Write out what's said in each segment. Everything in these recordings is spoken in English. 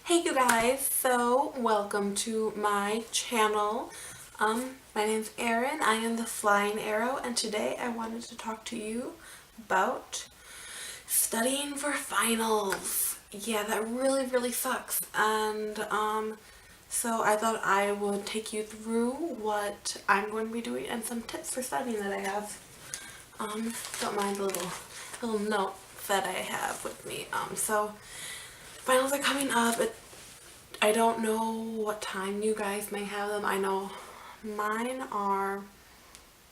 Hey you guys, so welcome to my channel. My name's Erin, I am the Flying Arrow, and today I wanted to talk to you about studying for finals. Yeah, that really sucks. And so I thought I would take you through what I'm going to be doing and some tips for studying that I have. Don't mind the little note that I have with me. So finals are coming up. I don't know what time you guys may have them. I know mine are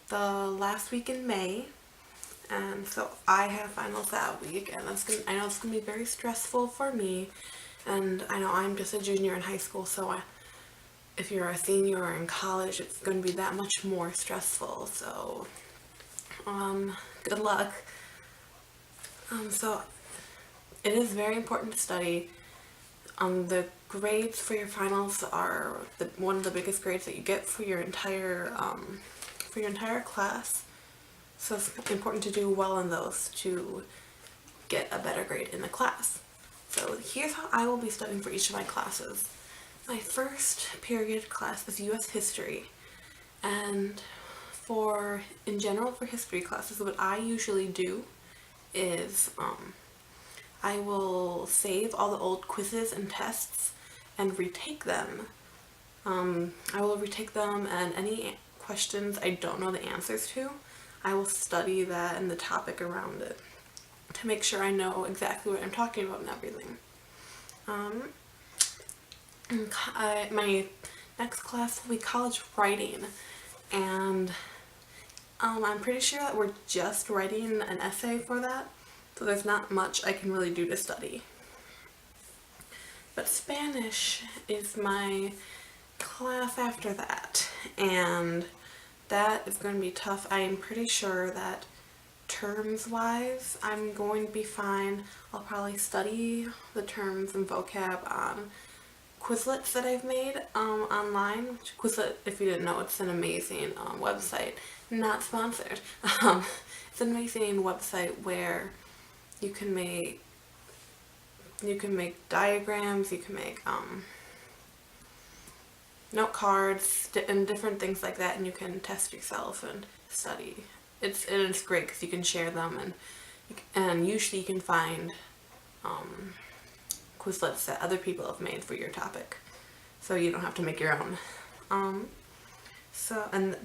the last week in May, and so I have finals that week, and I know it's gonna be very stressful for me, and I know I'm just a junior in high school, so if you're a senior or in college, it's gonna be that much more stressful. So, good luck. So it is very important to study. The grades for your finals are one of the biggest grades that you get for your entire class. So it's important to do well in those to get a better grade in the class. So here's how I will be studying for each of my classes. My first period class is U.S. History, and in general for history classes, what I usually do is I will save all the old quizzes and tests and retake them. I will retake them, and any questions I don't know the answers to, I will study that and the topic around it to make sure I know exactly what I'm talking about and everything. My next class will be college writing, and I'm pretty sure that we're just writing an essay for that, so there's not much I can really do to study. But Spanish is my class after that, and that is going to be tough. I am pretty sure that terms wise I'm going to be fine. I'll probably study the terms and vocab on Quizlets that I've made online. Quizlet, if you didn't know, it's an amazing website. Not sponsored. It's an amazing website where you can make diagrams, you can make note cards and different things like that, and you can test yourself and study. It's great because you can share them, and usually you can find Quizlets that other people have made for your topic, so you don't have to make your own.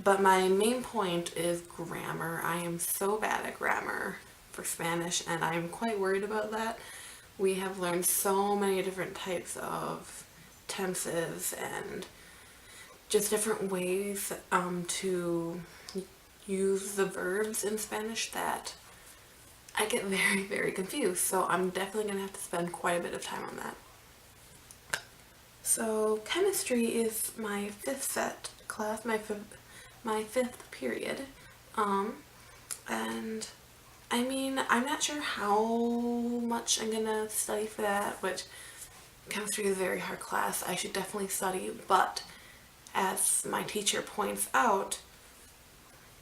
But my main point is grammar. I am so bad at grammar for Spanish, and I'm quite worried about that. We have learned so many different types of tenses and just different ways to use the verbs in Spanish that I get very confused. So I'm definitely going to have to spend quite a bit of time on that. So chemistry is my fifth set class, my fifth period, and I mean, I'm not sure how much I'm gonna study for that, which chemistry is a very hard class. I should definitely study, but as my teacher points out,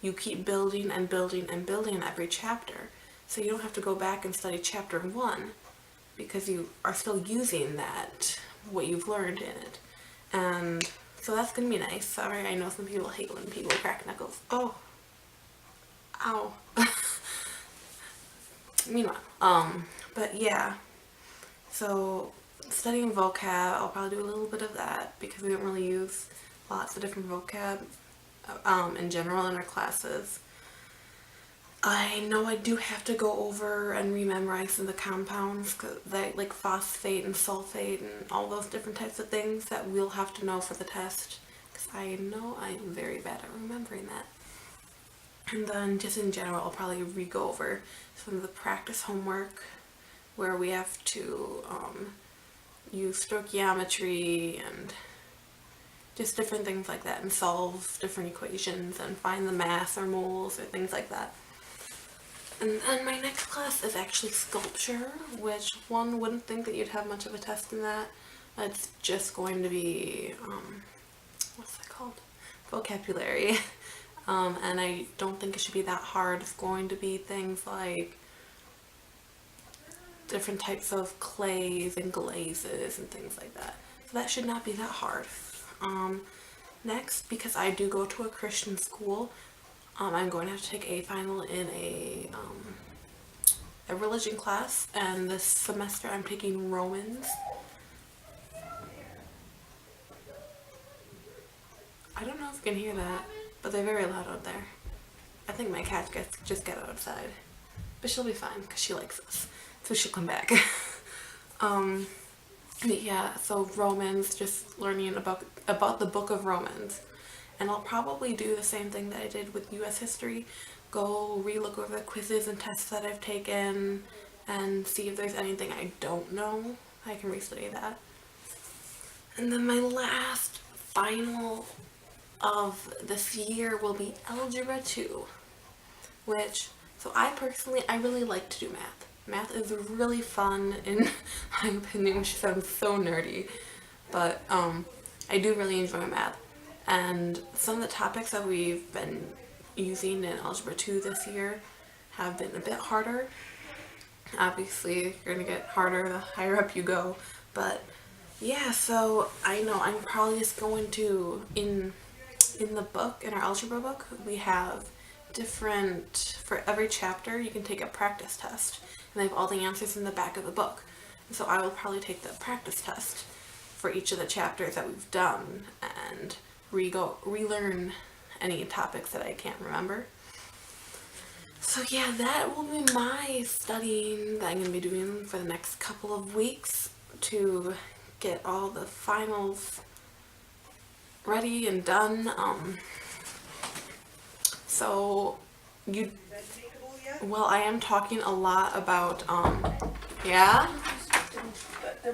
you keep building and building and building every chapter. So you don't have to go back and study chapter 1 because you are still using what you've learned in it. And so that's gonna be nice. Sorry, I know some people hate when people crack knuckles. Oh. Ow. Meanwhile, but yeah, so studying vocab, I'll probably do a little bit of that because we don't really use lots of different vocab in general in our classes. I know I do have to go over and rememorize some of the compounds, like phosphate and sulfate and all those different types of things that we'll have to know for the test, because I know I'm very bad at remembering that. And then just in general, I'll probably re-go over some of the practice homework where we have to use stoichiometry and just different things like that, and solve different equations and find the mass or moles or things like that. And then my next class is actually sculpture, which one wouldn't think that you'd have much of a test in that. It's just going to be, what's that called? Vocabulary. And I don't think it should be that hard. It's going to be things like different types of clays and glazes and things like that. So that should not be that hard. Next, because I do go to a Christian school, I'm going to have to take a final in a religion class, and this semester I'm taking Romans. I don't know if you can hear that, but they're very loud out there. I think my cat just got outside, but she'll be fine because she likes us, so she'll come back. But yeah, so Romans, just learning about the book of Romans. And I'll probably do the same thing that I did with US history. Go re-look over the quizzes and tests that I've taken and see if there's anything I don't know. I can restudy that. And then my last final of this year will be Algebra 2, which, so I really like to do math. Math is really fun, in my opinion, which sounds so nerdy, but I do really enjoy math. And some of the topics that we've been using in Algebra 2 this year have been a bit harder. Obviously, you're going to get harder the higher up you go, but yeah, so I know I'm probably just going to, in the book, in our algebra book, we have for every chapter you can take a practice test, and they have all the answers in the back of the book. And so I will probably take the practice test for each of the chapters that we've done and relearn any topics that I can't remember. So yeah, that will be my studying that I'm going to be doing for the next couple of weeks to get all the finals ready and done. Well, I am talking a lot about, yeah? That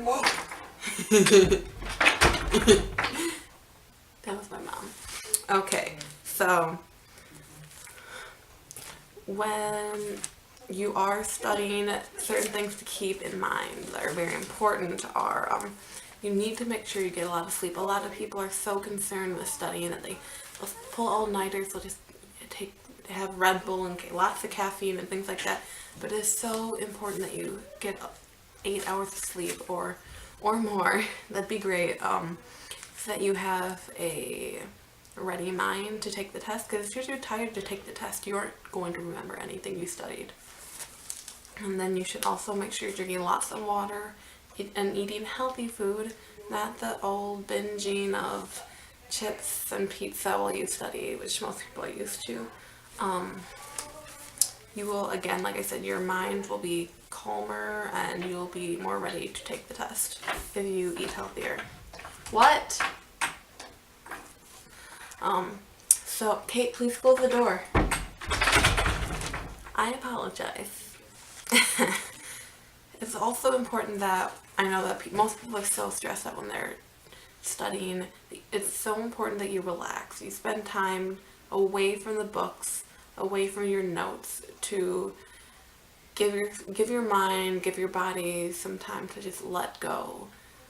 was my mom. Okay, so when you are studying, certain things to keep in mind that are very important are, you need to make sure you get a lot of sleep. A lot of people are so concerned with studying that they'll pull all-nighters, they'll just have Red Bull and lots of caffeine and things like that. But it is so important that you get 8 hours of sleep or more. That'd be great. So that you have a ready mind to take the test. Because if you're too tired to take the test, you aren't going to remember anything you studied. And then you should also make sure you're drinking lots of water and eating healthy food, not the old binging of chips and pizza while you study, which most people are used to. You will, again, like I said, your mind will be calmer and you'll be more ready to take the test if you eat healthier. What? So Kate, please close the door. I apologize. It's also important that, I know that most people are so stressed out when they're studying. It's so important that you relax. You spend time away from the books, away from your notes, to give your mind, give your body some time to just let go.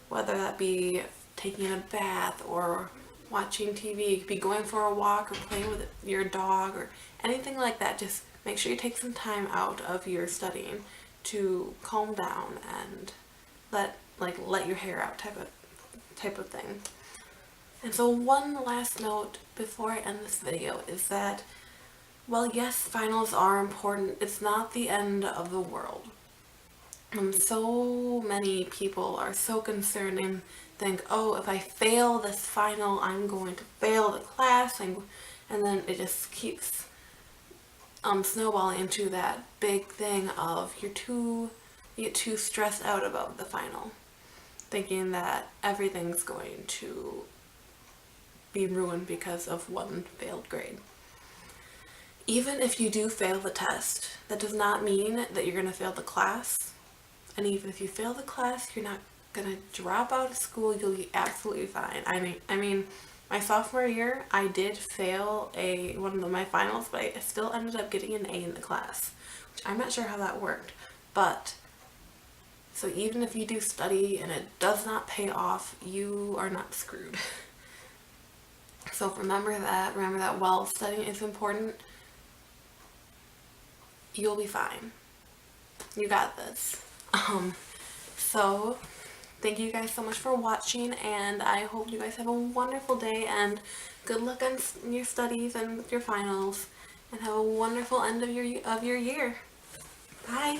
Whether that be taking a bath or watching TV, you could be going for a walk or playing with your dog or anything like that. Just make sure you take some time out of your studying to calm down and let your hair out type of thing. And so one last note before I end this video is that, well, yes, finals are important. It's not the end of the world. So many people are so concerned and think, oh, if I fail this final, I'm going to fail the class, and then it just keeps snowballing into that big thing of you get too stressed out about the final, thinking that everything's going to be ruined because of one failed grade. Even if you do fail the test, that does not mean that you're going to fail the class. And even if you fail the class, you're not going to drop out of school. You'll be absolutely fine. I mean, my sophomore year, I did fail one of my finals, but I still ended up getting an A in the class, which I'm not sure how that worked. But, so even if you do study and it does not pay off, you are not screwed. So remember that while studying is important, you'll be fine. You got this. So thank you guys so much for watching, and I hope you guys have a wonderful day, and good luck on your studies and with your finals, and have a wonderful end of your year. Bye.